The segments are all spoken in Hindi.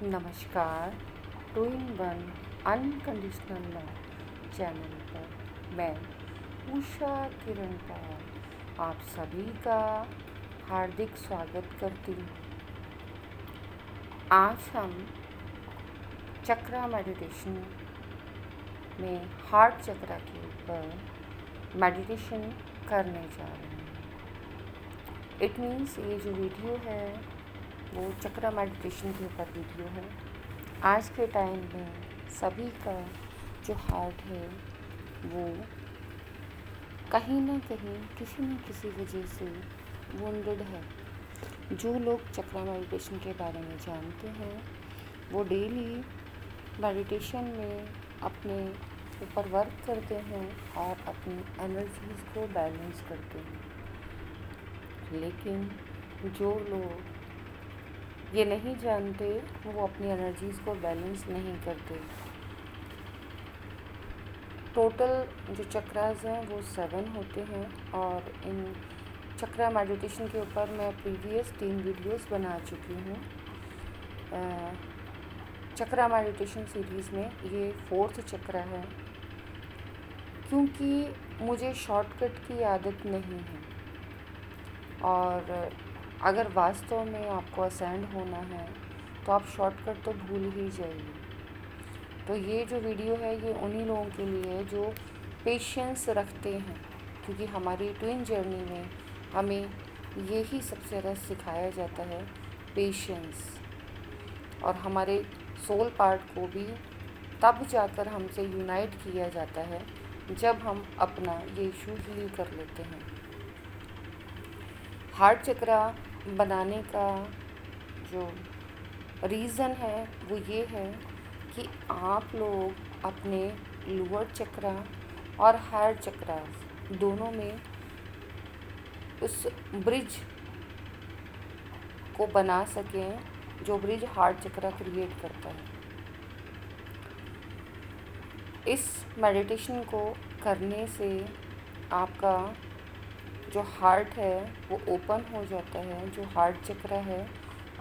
नमस्कार। Two in one unconditional love channel पर मैं उषा किरण पाल आप सभी का हार्दिक स्वागत करती हूँ। आज हम चक्रा मेडिटेशन में हार्ट चक्रा के ऊपर मेडिटेशन करने जा रहे हैं। इट मीन्स ये जो वीडियो है वो चक्रा मेडिटेशन के ऊपर वीडियो है। आज के टाइम में सभी का जो हार्ट है वो कहीं ना कहीं किसी न किसी वजह से वुंडेड है। जो लोग चक्रा मेडिटेशन के बारे में जानते हैं वो डेली मेडिटेशन में अपने ऊपर वर्क करते हैं और अपनी एनर्जीज को बैलेंस करते हैं। लेकिन जो लोग ये नहीं जानते वो अपनी एनर्जीज़ को बैलेंस नहीं करते। टोटल जो चक्रास हैं वो 7 होते हैं और इन चक्रा मेडिटेशन के ऊपर मैं प्रीवियस 3 वीडियोस बना चुकी हूँ। चक्रा मेडिटेशन सीरीज़ में ये 4th चक्रा है। क्योंकि मुझे शॉर्टकट की आदत नहीं है और अगर वास्तव में आपको असेंड होना है तो आप शॉर्टकट तो भूल ही जाइए। तो ये जो वीडियो है ये उन्हीं लोगों के लिए है जो पेशेंस रखते हैं, क्योंकि हमारी ट्विन जर्नी में हमें यही सबसे ज़्यादा सिखाया जाता है, पेशेंस। और हमारे सोल पार्ट को भी तब जाकर हमसे यूनाइट किया जाता है जब हम अपना ये इशू हील कर लेते हैं। हार्ट चक्रा बनाने का जो रीज़न है वो ये है कि आप लोग अपने लोअर चक्रा और हार्ट चक्रा दोनों में उस ब्रिज को बना सकें जो ब्रिज हार्ट चक्रा क्रिएट करता है। इस मेडिटेशन को करने से आपका जो हार्ट है वो ओपन हो जाता है, जो हार्ट चक्रा है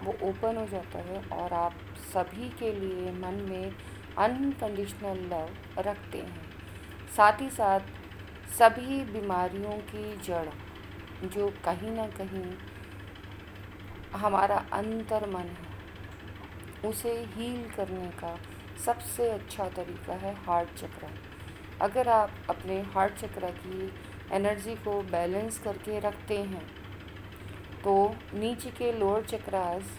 वो ओपन हो जाता है और आप सभी के लिए मन में अनकंडीशनल लव रखते हैं। साथ ही साथ सभी बीमारियों की जड़ जो कहीं ना कहीं हमारा अंतर मन है उसे हील करने का सबसे अच्छा तरीका है हार्ट चक्रा। अगर आप अपने हार्ट चक्रा की एनर्जी को बैलेंस करके रखते हैं तो नीचे के लोअर चक्रास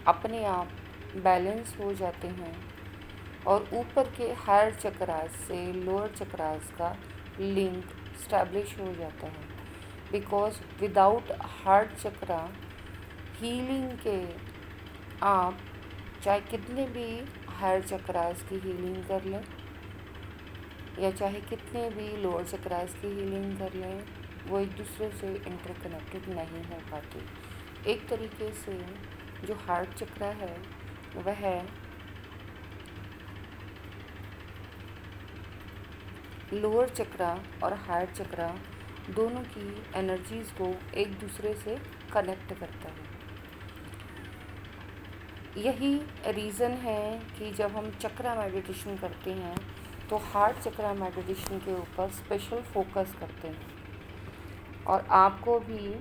अपने आप बैलेंस हो जाते हैं और ऊपर के हायर चक्रास से लोअर चक्रास का लिंक स्टैब्लिश हो जाता है। Because without heart chakra healing के आप चाहे कितने भी हायर चक्रास की हीलिंग कर लें या चाहे कितने भी लोअर चक्रास की हीलिंग कर लें, वो एक दूसरे से इंटरकनेक्टेड नहीं हो पाती। एक तरीके से जो हार्ट चक्रा है वह लोअर चक्रा और हार्ट चक्रा दोनों की एनर्जीज़ को एक दूसरे से कनेक्ट करता है। यही रीज़न है कि जब हम चक्रा मेडिटेशन करते हैं तो हार्ट चक्रा मेडिटेशन के ऊपर स्पेशल फोकस करते हैं। और आपको भी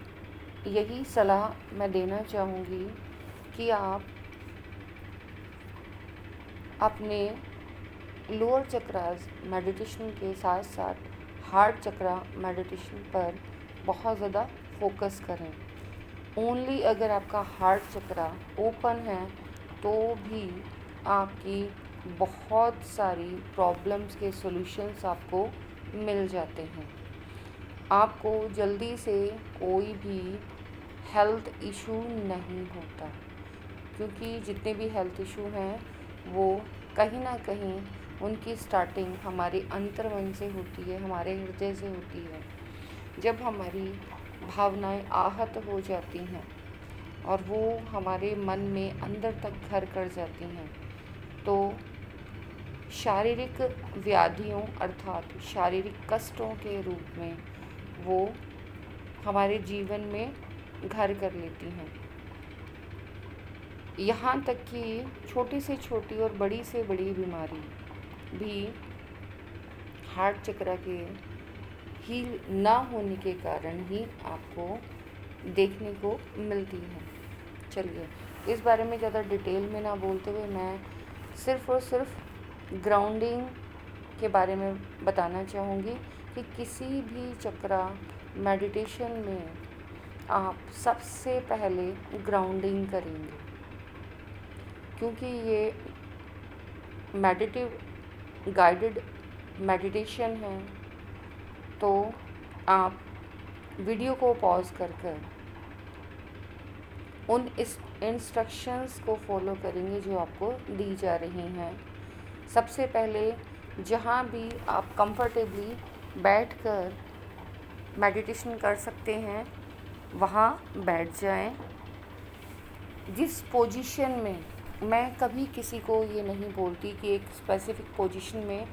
यही सलाह मैं देना चाहूँगी कि आप अपने लोअर चक्रास मेडिटेशन के साथ साथ हार्ट चक्रा मेडिटेशन पर बहुत ज़्यादा फोकस करें। ओनली अगर आपका हार्ट चक्रा ओपन है तो भी आपकी बहुत सारी प्रॉब्लम्स के सॉल्यूशंस आपको मिल जाते हैं। आपको जल्दी से कोई भी हेल्थ इशू नहीं होता, क्योंकि जितने भी हेल्थ इशू हैं वो कहीं ना कहीं उनकी स्टार्टिंग हमारे अंतर्मन से होती है, हमारे हृदय से होती है। जब हमारी भावनाएं आहत हो जाती हैं और वो हमारे मन में अंदर तक घर कर जाती हैं तो शारीरिक व्याधियों अर्थात शारीरिक कष्टों के रूप में वो हमारे जीवन में घर कर लेती हैं। यहाँ तक कि छोटी से छोटी और बड़ी से बड़ी बीमारी भी हार्ट चक्र के हील ना होने के कारण ही आपको देखने को मिलती है। चलिए, इस बारे में ज़्यादा डिटेल में ना बोलते हुए मैं सिर्फ़ और सिर्फ ग्राउंडिंग के बारे में बताना चाहूँगी कि किसी भी चक्रा मेडिटेशन में आप सबसे पहले ग्राउंडिंग करेंगे, क्योंकि ये मेडिटिव गाइडेड मेडिटेशन है। तो आप वीडियो को पॉज कर उन इस इंस्ट्रक्शंस को फॉलो करेंगे जो आपको दी जा रही हैं। सबसे पहले जहाँ भी आप कंफर्टेबली बैठकर मेडिटेशन कर सकते हैं वहाँ बैठ जाएं। जिस पोजीशन में, मैं कभी किसी को ये नहीं बोलती कि एक स्पेसिफिक पोजीशन में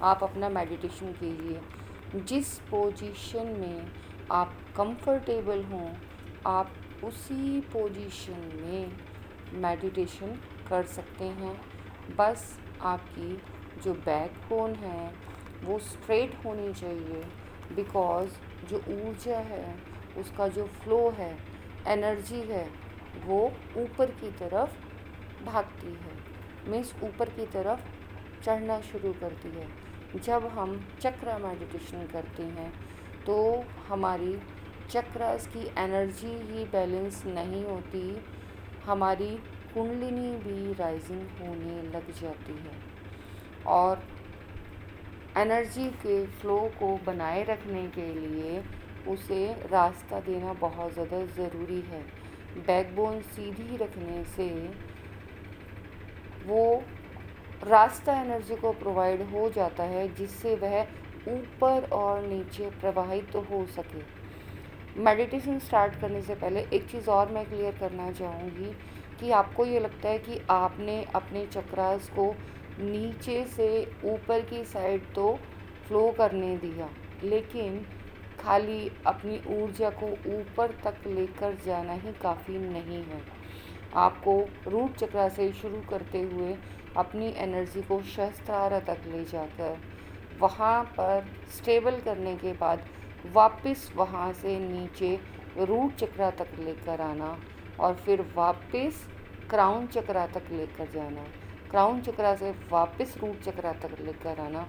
आप अपना मेडिटेशन कीजिए। जिस पोजीशन में आप कंफर्टेबल हों, आप उसी पोजीशन में मेडिटेशन कर सकते हैं। बस आपकी जो बैकबोन है वो स्ट्रेट होनी चाहिए, बिकॉज़ जो ऊर्जा है, उसका जो फ्लो है, एनर्जी है, वो ऊपर की तरफ भागती है, मीन्स ऊपर की तरफ चढ़ना शुरू करती है। जब हम चक्रा मेडिटेशन करते हैं तो हमारी चक्रास की एनर्जी ही बैलेंस नहीं होती, हमारी कुंडलिनी भी राइजिंग होने लग जाती है। और एनर्जी के फ्लो को बनाए रखने के लिए उसे रास्ता देना बहुत ज़्यादा ज़रूरी है। बैकबोन सीधी रखने से वो रास्ता एनर्जी को प्रोवाइड हो जाता है, जिससे वह ऊपर और नीचे प्रवाहित तो हो सके। मेडिटेशन स्टार्ट करने से पहले एक चीज़ और मैं क्लियर करना चाहूँगी कि आपको ये लगता है कि आपने अपने चक्रास को नीचे से ऊपर की साइड तो फ्लो करने दिया, लेकिन खाली अपनी ऊर्जा को ऊपर तक लेकर जाना ही काफ़ी नहीं है। आपको रूट चक्रा से शुरू करते हुए अपनी एनर्जी को सहस्त्रार तक ले जाकर वहाँ पर स्टेबल करने के बाद वापस वहाँ से नीचे रूट चक्रा तक लेकर आना और फिर वापस क्राउन चक्रा तक लेकर जाना, क्राउन चक्रा से वापस रूट चक्रा तक लेकर आना।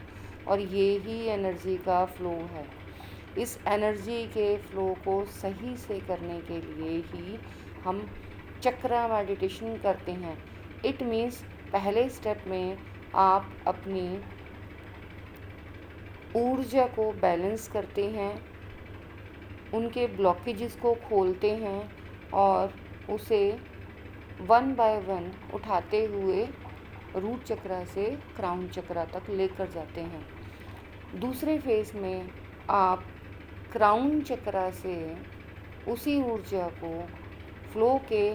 और ये ही एनर्जी का फ्लो है। इस एनर्जी के फ्लो को सही से करने के लिए ही हम चक्रा मेडिटेशन करते हैं। इट मीन्स पहले स्टेप में आप अपनी ऊर्जा को बैलेंस करते हैं, उनके ब्लॉकेजेस को खोलते हैं और उसे वन बाय वन उठाते हुए रूट चक्रा से क्राउन चक्रा तक लेकर जाते हैं। दूसरे फेज में आप क्राउन चक्रा से उसी ऊर्जा को फ्लो के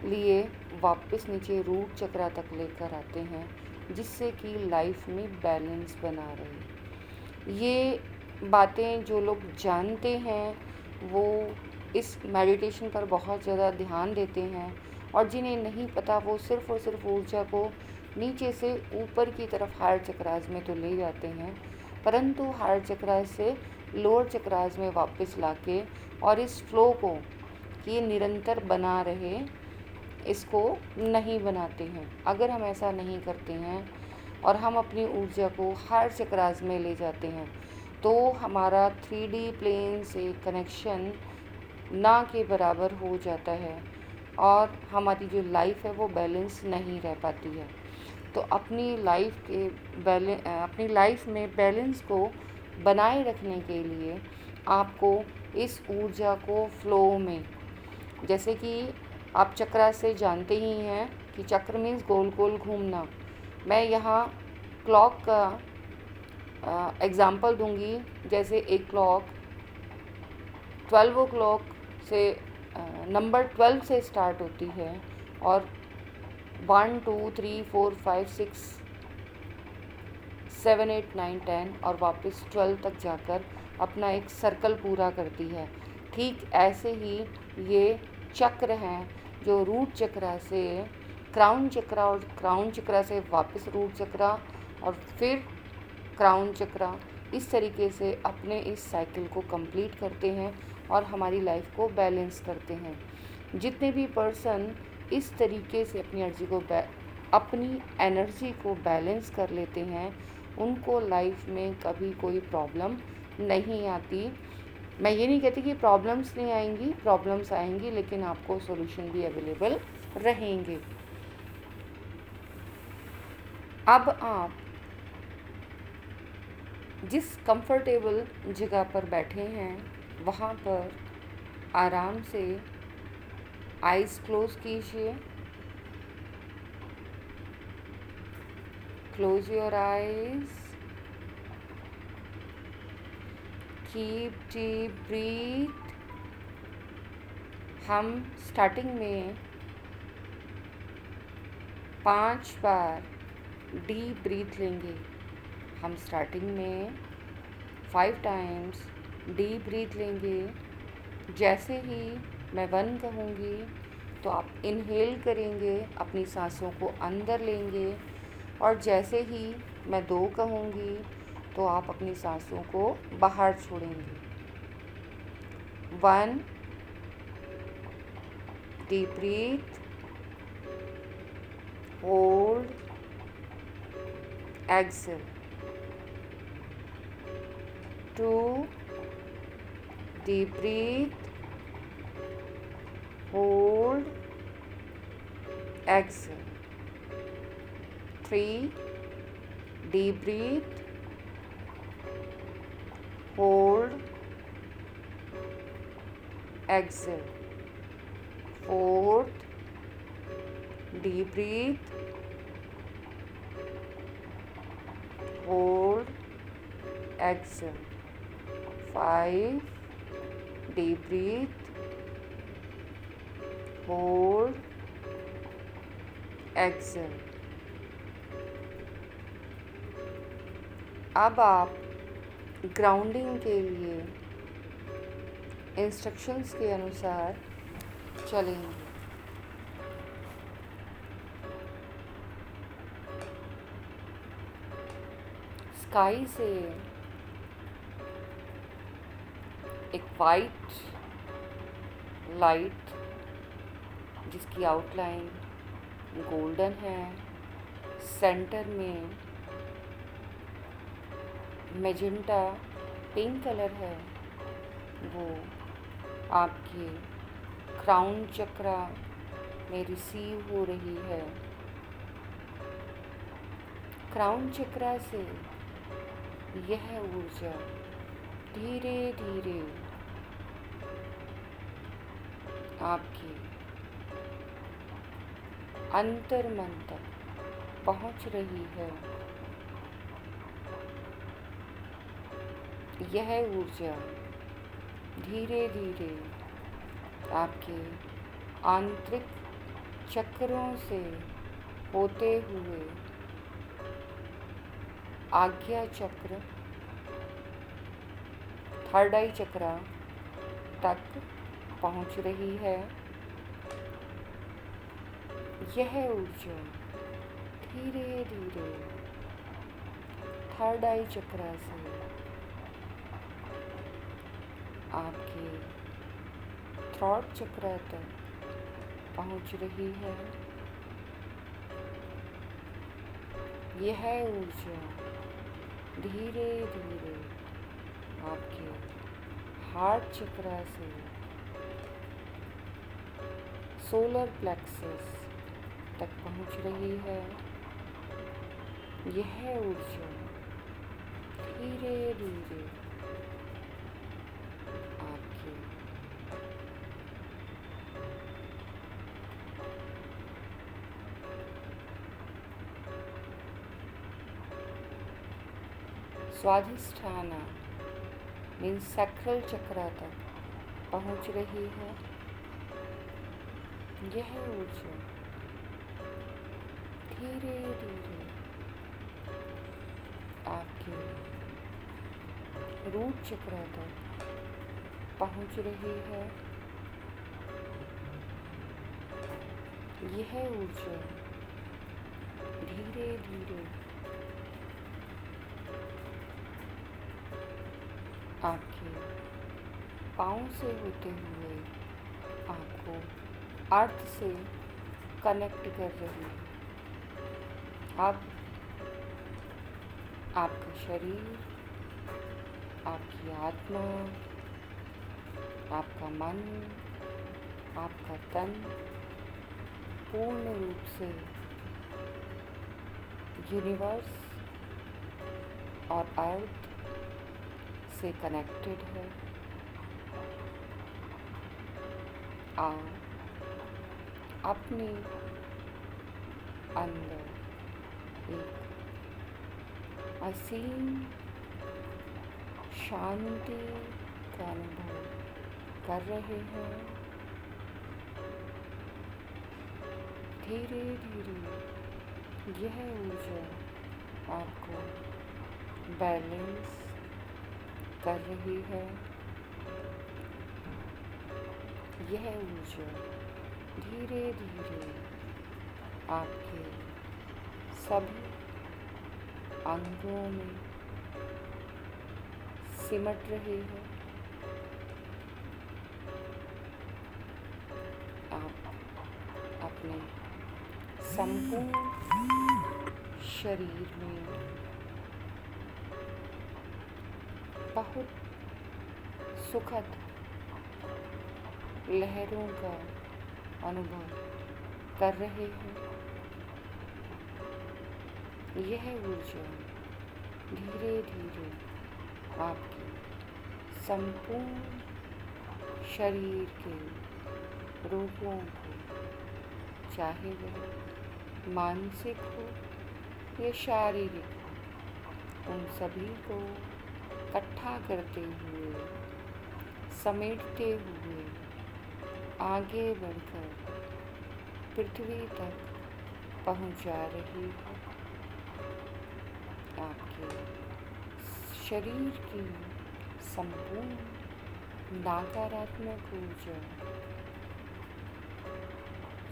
लिए वापस नीचे रूट चक्रा तक लेकर आते हैं, जिससे कि लाइफ में बैलेंस बना रहे। ये बातें जो लोग जानते हैं वो इस मेडिटेशन पर बहुत ज़्यादा ध्यान देते हैं, और जिन्हें नहीं पता वो सिर्फ़ और सिर्फ ऊर्जा को नीचे से ऊपर की तरफ हायर चक्रास में तो ले जाते हैं, परंतु हायर चक्रास से लोअर चक्रास में वापस लाके और इस फ्लो को कि ये निरंतर बना रहे, इसको नहीं बनाते हैं। अगर हम ऐसा नहीं करते हैं और हम अपनी ऊर्जा को हायर चक्रास में ले जाते हैं तो हमारा 3D प्लेन से कनेक्शन ना के बराबर हो जाता है और हमारी जो लाइफ है वो बैलेंस नहीं रह पाती है। तो अपनी लाइफ में बैलेंस को बनाए रखने के लिए आपको इस ऊर्जा को फ्लो में, जैसे कि आप चक्रा से जानते ही हैं कि चक्र मीन्स गोल गोल घूमना। मैं यहाँ क्लॉक का एग्ज़ाम्पल दूंगी। जैसे एक क्लॉक 12 o'clock से नंबर 12 से स्टार्ट होती है और 1 2 3 4 5 6 7 8 9 10 और वापस 12 तक जाकर अपना एक सर्कल पूरा करती है। ठीक ऐसे ही ये चक्र हैं जो रूट चक्रा से क्राउन चक्रा और क्राउन चक्रा से वापस रूट चक्रा और फिर क्राउन चक्रा, इस तरीके से अपने इस साइकिल को कंप्लीट करते हैं और हमारी लाइफ को बैलेंस करते हैं। जितने भी पर्सन इस तरीके से अपनी एनर्जी को बैलेंस कर लेते हैं, उनको लाइफ में कभी कोई प्रॉब्लम नहीं आती। मैं ये नहीं कहती कि प्रॉब्लम्स नहीं आएंगी, प्रॉब्लम्स आएंगी, लेकिन आपको सॉल्यूशन भी अवेलेबल रहेंगे। अब आप जिस कंफर्टेबल जगह पर बैठे हैं वहाँ पर आराम से आइज़ क्लोज कीजिए। Close your eyes, keep deep breath. हम स्टार्टिंग में 5 बार डीप ब्रीथ लेंगे। हम स्टार्टिंग में 5 टाइम्स डीप ब्रीथ लेंगे। जैसे ही मैं 1 कहूँगी तो आप इनहेल करेंगे, अपनी सांसों को अंदर लेंगे, और जैसे ही मैं 2 कहूँगी तो आप अपनी सांसों को बाहर छोड़ेंगे। 1 deep breath, hold, exhale. 2 deep breath, hold, exhale. 3 deep breath, hold, exhale. 4th deep breath, hold, exhale. 5 deep breath, hold, exhale. अब आप ग्राउंडिंग के लिए इंस्ट्रक्शंस के अनुसार चलेंगे। स्काई से एक वाइट लाइट जिसकी आउटलाइन गोल्डन है, सेंटर में मैजेंटा पिंक कलर है, वो आपके क्राउन चक्रा में रिसीव हो रही है। क्राउन चक्रा से यह ऊर्जा धीरे धीरे आपके अंतर मन तक पहुंच रही है। यह ऊर्जा धीरे धीरे आपके आंतरिक चक्रों से होते हुए आज्ञा चक्र, थर्ड आई चक्रा तक पहुंच रही है। यह ऊर्जा धीरे धीरे थर्ड आई चक्रा से आपके थ्रोट चक्रा तक पहुंच रही है। यह ऊर्जा धीरे धीरे आपके हार्ट चक्रा से सोलर प्लेक्सस तक पहुंच रही है। यह ऊर्जा धीरे धीरे आपके स्वाधिष्ठान मीन्स सैक्रल चक्रा तक पहुंच रही है। यह ऊर्जा धीरे धीरे आपके रूट चक्रा तक पहुंच रही है। यह ऊर्जा धीरे धीरे आपके पाँव से होते हुए आपको अर्थ से कनेक्ट कर रही है। अब आपका शरीर, आपकी आत्मा, आपका मन, आपका तन पूर्ण रूप से यूनिवर्स और अर्थ से कनेक्टेड है। आप अपने अंदर एक असीम शांति का अनुभव कर रहे हैं। धीरे धीरे यह ऊर्जा आपको बैलेंस कर रही है। यह ऊर्जा धीरे धीरे आपके सभी अंगों में सिमट रही है। आप अपने संपूर्ण शरीर में बहुत सुखद लहरों का अनुभव कर रहे हैं। यह ऊर्जा धीरे धीरे आपके संपूर्ण शरीर के रोगों को, चाहे वह मानसिक हो या शारीरिक हो, उन सभी को इकट्ठा करते हुए, समेटते हुए आगे बढ़कर पृथ्वी तक पहुंचा रही है। आपके शरीर की संपूर्ण नकारात्मक ऊर्जा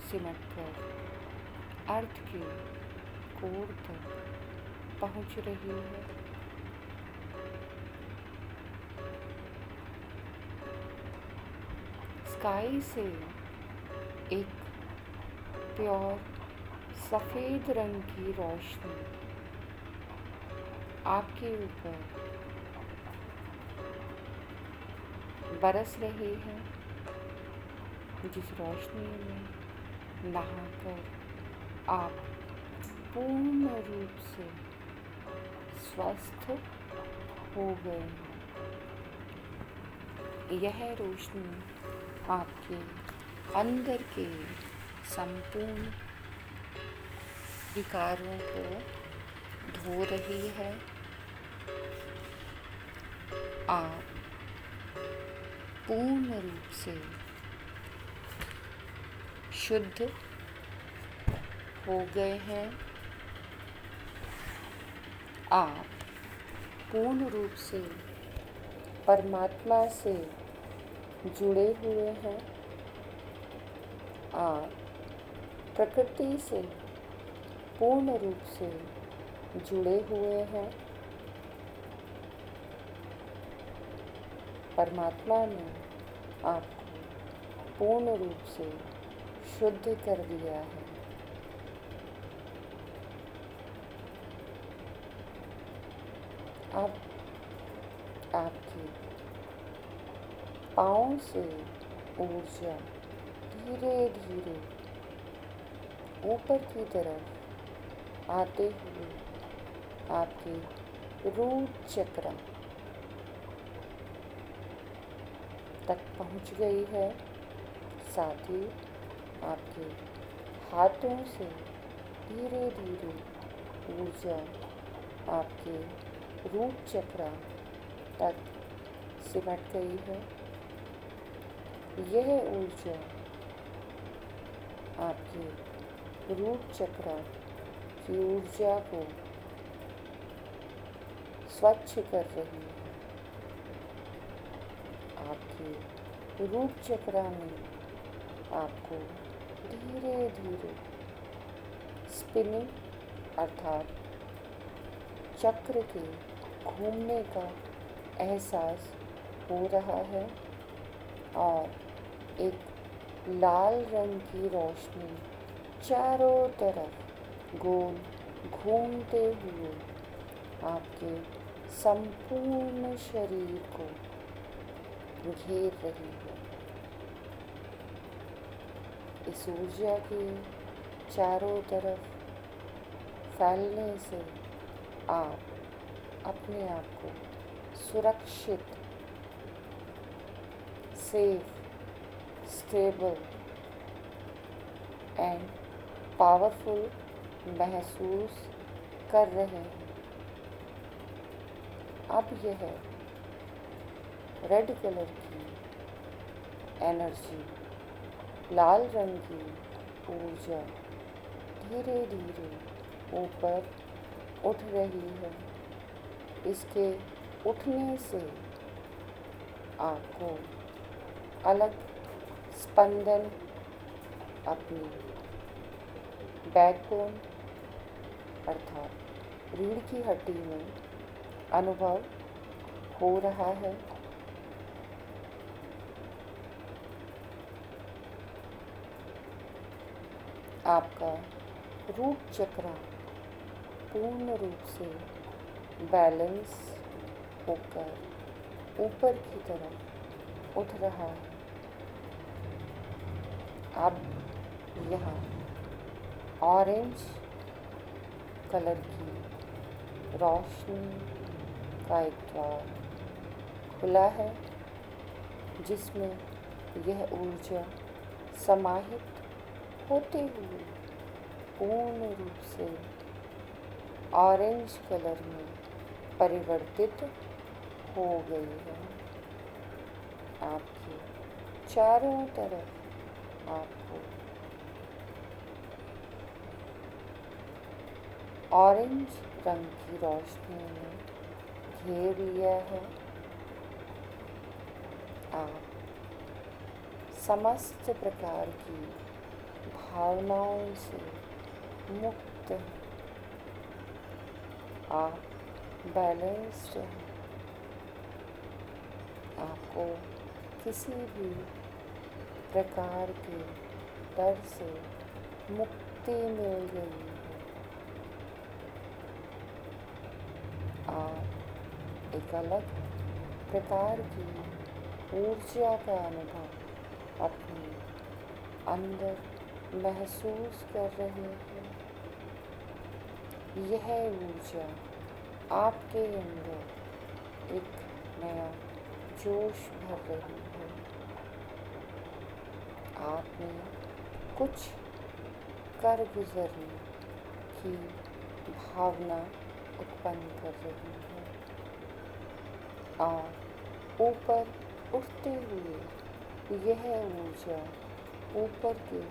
सिमटकर अर्थ के कोर तक पहुंच रही है। स्काई से एक प्योर सफ़ेद रंग की रोशनी आपके ऊपर बरस रही है, जिस रोशनी में नहाकर आप पूर्ण रूप से स्वस्थ हो गए हैं। यह रोशनी आपके अंदर के संपूर्ण विकारों को धो रही है। आप पूर्ण रूप से शुद्ध हो गए हैं। आप पूर्ण रूप से परमात्मा से जुड़े हुए हैं। आप प्रकृति से पूर्ण रूप से जुड़े हुए हैं। परमात्मा ने आपको पूर्ण रूप से शुद्ध कर दिया है। अब आपके पाँव से ऊर्जा धीरे धीरे ऊपर की तरफ आते हुए आपके रूट चक्र तक पहुंच गई है। साथ ही आपके हाथों से धीरे धीरे ऊर्जा आपके रूट चक्र तक सिमट गई है। यह ऊर्जा आपके रूट चक्र की ऊर्जा को स्वच्छ कर रही है। आपके रूट चक्र में आपको धीरे धीरे स्पिनिंग अर्थात चक्र के घूमने का एहसास हो रहा है और एक लाल रंग की रोशनी चारों तरफ गोल घूमते हुए आपके संपूर्ण शरीर को घेर रही है। इस ऊर्जा के चारों तरफ फैलने से आप अपने आप को सुरक्षित, सेफ, स्टेबल एंड पावरफुल महसूस कर रहे हैं। अब यह रेड कलर की एनर्जी, लाल रंग की ऊर्जा धीरे धीरे ऊपर उठ रही है। इसके उठने से आपको अलग स्पंदन अपनी बैकबोन अर्थात रीढ़ की हड्डी में अनुभव हो रहा है। आपका रूट चक्र पूर्ण रूप से बैलेंस होकर ऊपर की तरफ उठ रहा है। अब यहाँ ऑरेंज कलर की रोशनी का एक द्वार खुला है, जिसमें यह ऊर्जा समाहित होते हुए पूर्ण रूप से ऑरेंज कलर में परिवर्तित हो गई है। आपके चारों तरफ आपको ऑरेंज रंग की रोशनी ने घेर लिया है। आप समस्त प्रकार की भावनाओं से मुक्त हैं। आप बैलेंस्ड हैं। आपको किसी भी प्रकार के डर से मुक्ति मिल गई है। आप एक अलग प्रकार की ऊर्जा का अनुभव अपने अंदर महसूस कर रहे हैं। यह ऊर्जा आपके अंदर एक नया जोश भर रही है। आप में कुछ कर गुजरने की भावना उत्पन्न कर रही है और ऊपर उठते हुए यह ऊर्जा ऊपर के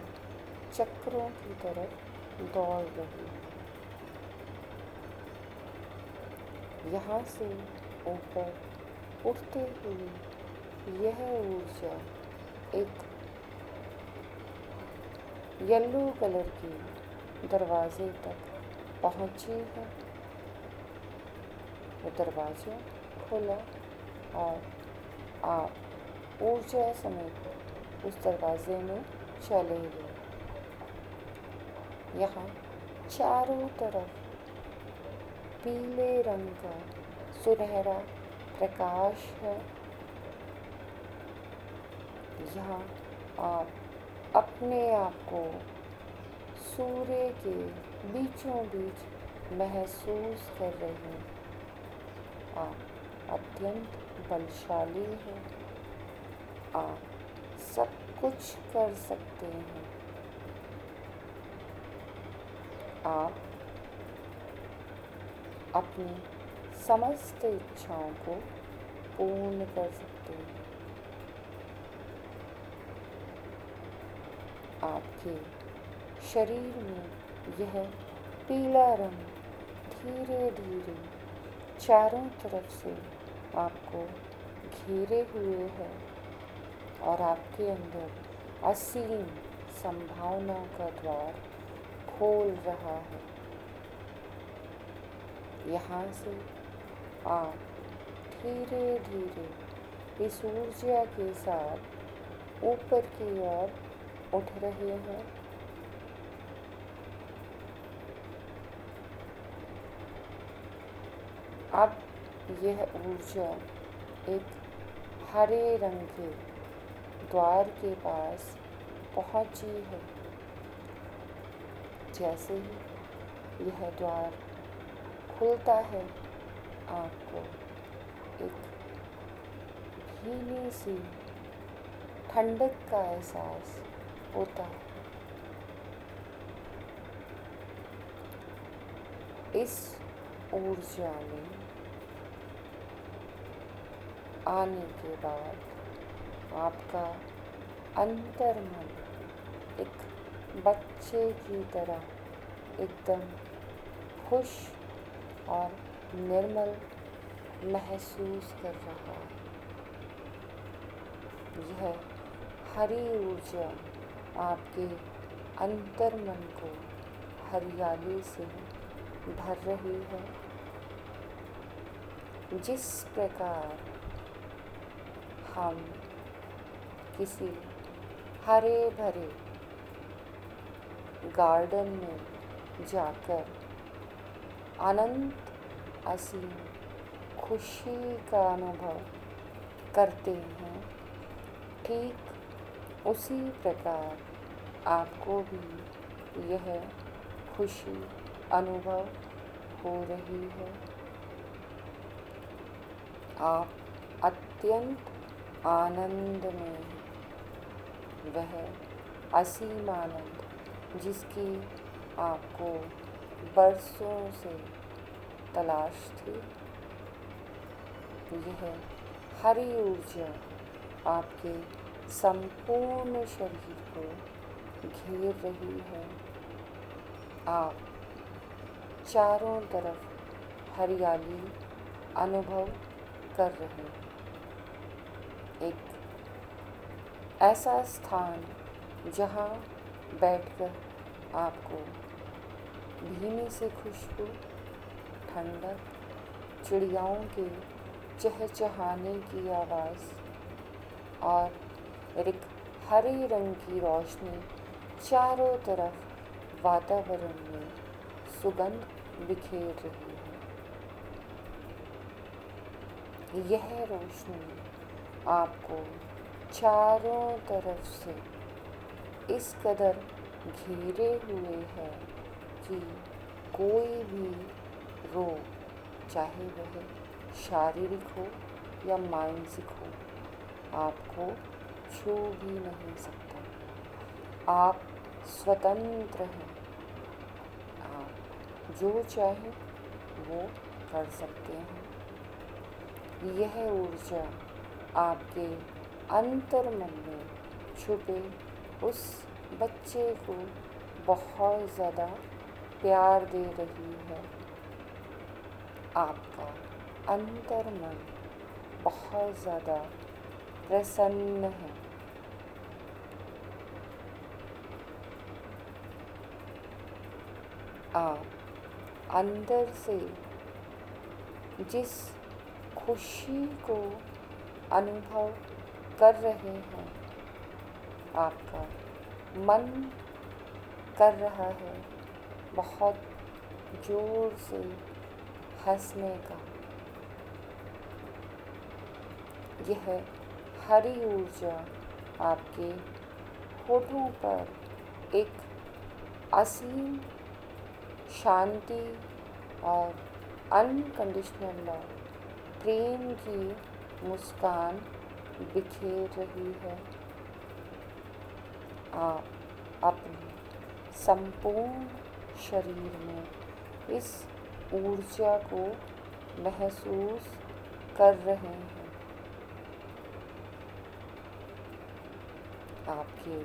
चक्रों की तरफ दौड़ रही है। यहाँ से ऊपर उठते हुए यह ऊर्जा एक येलो कलर के दरवाजे तक पहुँची है। वो दरवाजा खुला और आप ऊर्जा समेत उस दरवाजे में चले गए। यहाँ चारों तरफ पीले रंग का सुनहरा प्रकाश है। यहाँ आप अपने आप को सूर्य के बीचों बीच महसूस कर रहे हैं। आप अत्यंत बलशाली हैं। आप सब कुछ कर सकते हैं। आप अपनी समस्त इच्छाओं को पूर्ण कर सकते हैं। आपके शरीर में यह पीला रंग धीरे धीरे चारों तरफ से आपको घेरे हुए है और आपके अंदर असीम संभावनाओं का द्वार खोल रहा है। यहाँ से आप धीरे धीरे इस ऊर्जा के साथ ऊपर की ओर उठ रहे हैं। अब यह ऊर्जा एक हरे रंग के द्वार के पास पहुंची है। जैसे ही यह द्वार खुलता है, आपको एक भीनी सी ठंडक का एहसास होता है। इस ऊर्जा में आने के बाद आपका अंतर्मन एक बच्चे की तरह एकदम खुश और निर्मल महसूस कर रहा है। यह हरी ऊर्जा आपके अंतर्मन को हरियाली से भर रही है। जिस प्रकार हम किसी हरे भरे गार्डन में जाकर अनंत असीम खुशी का अनुभव करते हैं, ठीक उसी प्रकार आपको भी यह खुशी अनुभव हो रही है। आप अत्यंत आनंद में हैं। वह असीम आनंद जिसकी आपको बरसों से तलाश थी, यह हरी ऊर्जा आपके संपूर्ण शरीर को घेर रही है। आप चारों तरफ हरियाली अनुभव कर रहे हैं। एक ऐसा स्थान जहाँ बैठकर आपको धीमी सी खुशबू, ठंडक, चिड़ियाओं के चहचहाने की आवाज़ और एक हरे रंग की रोशनी चारों तरफ वातावरण में सुगंध बिखेर रही है। यह रोशनी आपको चारों तरफ से इस कदर घेरे हुए है कि कोई भी रोग, चाहे वह शारीरिक हो या मानसिक हो, आपको छू भी नहीं सकता। आप स्वतंत्र हैं। आप जो चाहें वो कर सकते हैं। यह ऊर्जा आपके अंतर्मन में छुपे उस बच्चे को बहुत ज़्यादा प्यार दे रही है। आपका अंतर्मन बहुत ज़्यादा प्रसन्न है। आप अंदर से जिस खुशी को अनुभव कर रहे हैं, आपका मन कर रहा है बहुत ज़ोर से हंसने का। यह हरी ऊर्जा आपके होठों पर एक असीम शांति और अनकंडीशनल लव, प्रेम की मुस्कान बिखेर रही है। आप अपने संपूर्ण शरीर में इस ऊर्जा को महसूस कर रहे हैं। आपके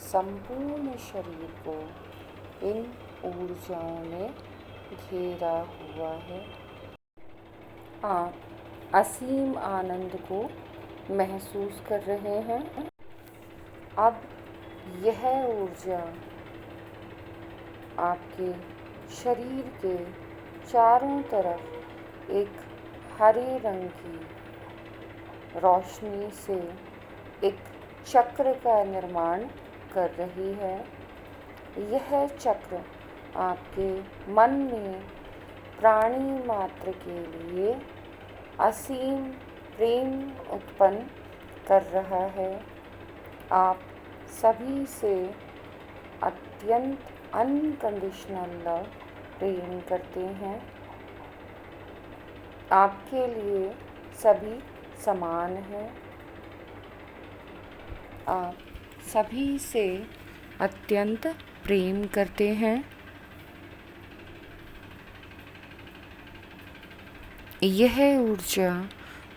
संपूर्ण शरीर को इन ऊर्जाओं ने घेरा हुआ है। आप असीम आनंद को महसूस कर रहे हैं। अब यह ऊर्जा आपके शरीर के चारों तरफ एक हरे रंग की रोशनी से एक चक्र का निर्माण कर रही है। यह चक्र आपके मन में प्राणी मात्र के लिए असीम प्रेम उत्पन्न कर रहा है। आप सभी से अत्यंत अनकंडीशनल लव प्रेम करते हैं। आपके लिए सभी समान हैं। आप सभी से अत्यंत प्रेम करते हैं। यह ऊर्जा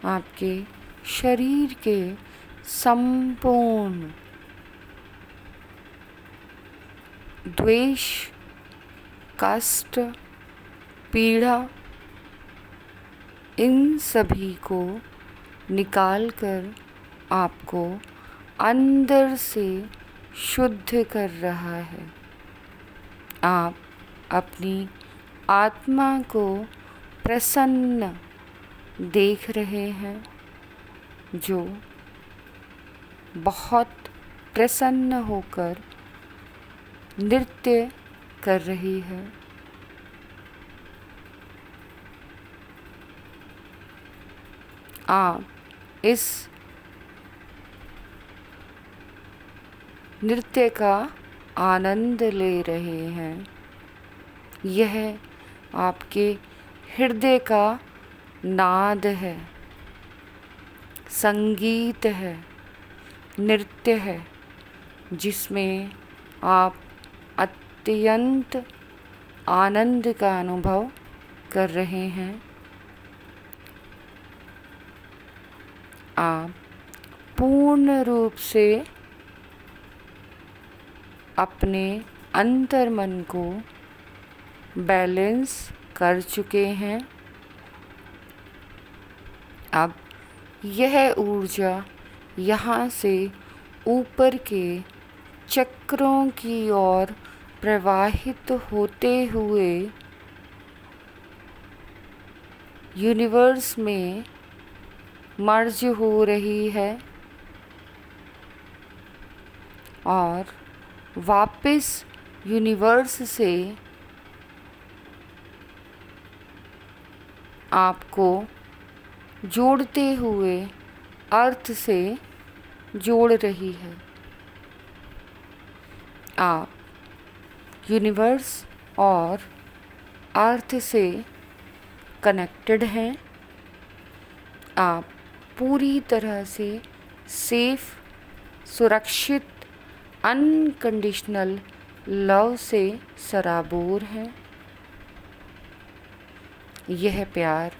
आपके शरीर के संपूर्ण द्वेष, कष्ट, पीड़ा इन सभी को निकालकर आपको अंदर से शुद्ध कर रहा है। आप अपनी आत्मा को प्रसन्न देख रहे हैं, जो बहुत प्रसन्न होकर नृत्य कर रही है। आप इस नृत्य का आनंद ले रहे हैं। यह आपके हृदय का नाद है, संगीत है, नृत्य है, जिसमें आप अत्यंत आनंद का अनुभव कर रहे हैं। आप पूर्ण रूप से अपने अंतर्मन को बैलेंस कर चुके हैं। अब यह ऊर्जा यहाँ से ऊपर के चक्रों की ओर प्रवाहित होते हुए यूनिवर्स में मर्ज हो रही है और वापस यूनिवर्स से आपको जोड़ते हुए अर्थ से जोड़ रही है। आप यूनिवर्स और अर्थ से कनेक्टेड हैं। आप पूरी तरह से सेफ, सुरक्षित, अनकंडीशनल लव से सराबोर हैं। यह प्यार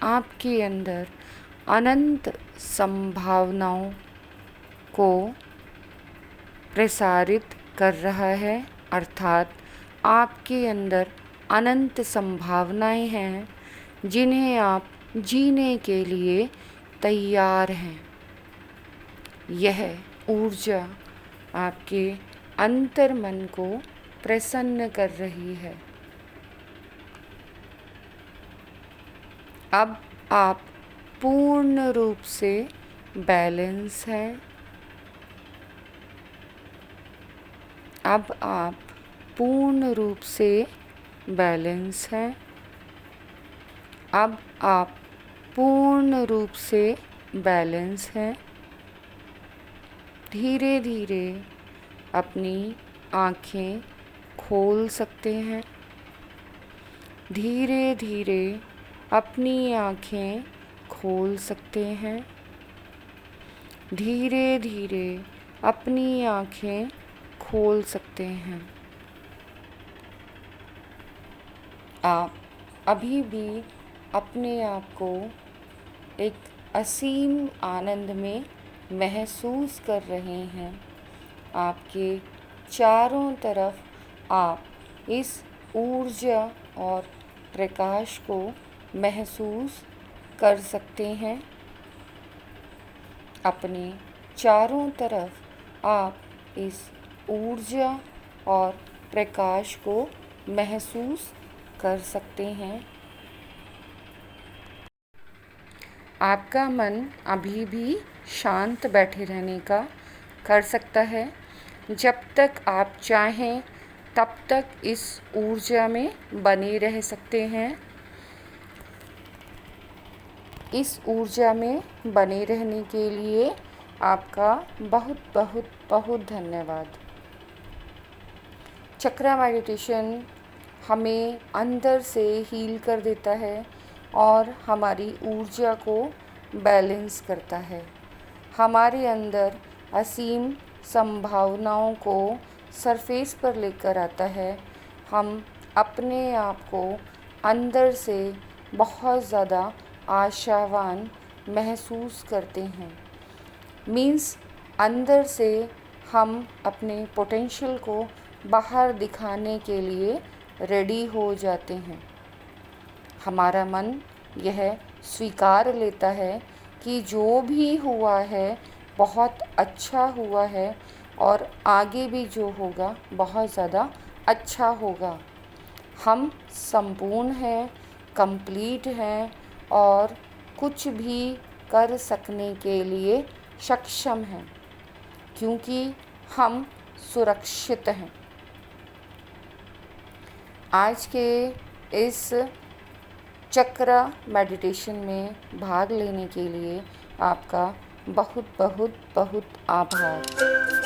आपके अंदर अनंत संभावनाओं को प्रसारित कर रहा है, अर्थात आपके अंदर अनंत संभावनाएं हैं जिन्हें आप जीने के लिए तैयार हैं। यह ऊर्जा आपके अंतर्मन को प्रसन्न कर रही है। अब आप पूर्ण रूप से बैलेंस हैं। अब आप पूर्ण रूप से बैलेंस हैं। अब आप पूर्ण रूप से बैलेंस हैं। धीरे धीरे अपनी आँखें खोल सकते हैं। धीरे धीरे अपनी आँखें खोल सकते हैं। धीरे धीरे अपनी आँखें खोल सकते हैं। आप अभी भी अपने आप को एक असीम आनंद में महसूस कर रहे हैं। आपके चारों तरफ आप इस ऊर्जा और प्रकाश को महसूस कर सकते हैं। अपने चारों तरफ आप इस ऊर्जा और प्रकाश को महसूस कर सकते हैं। आपका मन अभी भी शांत बैठे रहने का कर सकता है। जब तक आप चाहें तब तक इस ऊर्जा में बने रह सकते हैं। इस ऊर्जा में बने रहने के लिए आपका बहुत बहुत बहुत धन्यवाद। चक्रा मेडिटेशन हमें अंदर से हील कर देता है और हमारी ऊर्जा को बैलेंस करता है। हमारे अंदर असीम संभावनाओं को सरफेस पर लेकर आता है। हम अपने आप को अंदर से बहुत ज़्यादा आशावान महसूस करते हैं। मीन्स अंदर से हम अपने पोटेंशियल को बाहर दिखाने के लिए रेडी हो जाते हैं। हमारा मन यह स्वीकार लेता है कि जो भी हुआ है बहुत अच्छा हुआ है और आगे भी जो होगा बहुत ज़्यादा अच्छा होगा। हम संपूर्ण हैं, कंप्लीट हैं और कुछ भी कर सकने के लिए सक्षम हैं, क्योंकि हम सुरक्षित हैं। आज के इस चक्रा मेडिटेशन में भाग लेने के लिए आपका बहुत बहुत बहुत आभार।